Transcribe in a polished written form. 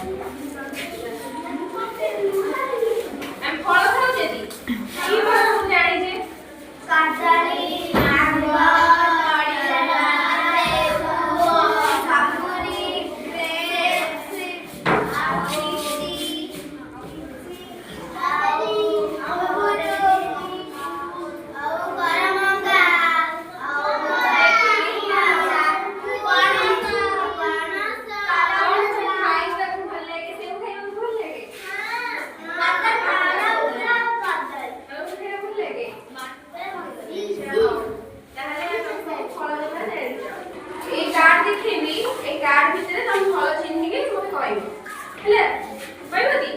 हम फल खाऊचे ती की फल तू जानी जे काटली आंबा नड़िया सेब सापुरी ग्रेप्स आपिसी आउ अंगूर आउ करमंगा आउ देखिना पणस पणस खाई तक भल लगे सेब खाई भल लगे माता खाना उतरा कदल और फिर भल लगे এই কার্ড দেখেবি এই কার্ড ভিতরে তুমি ফল চিহ্ন কি মতে কইবো হলে কইবো দি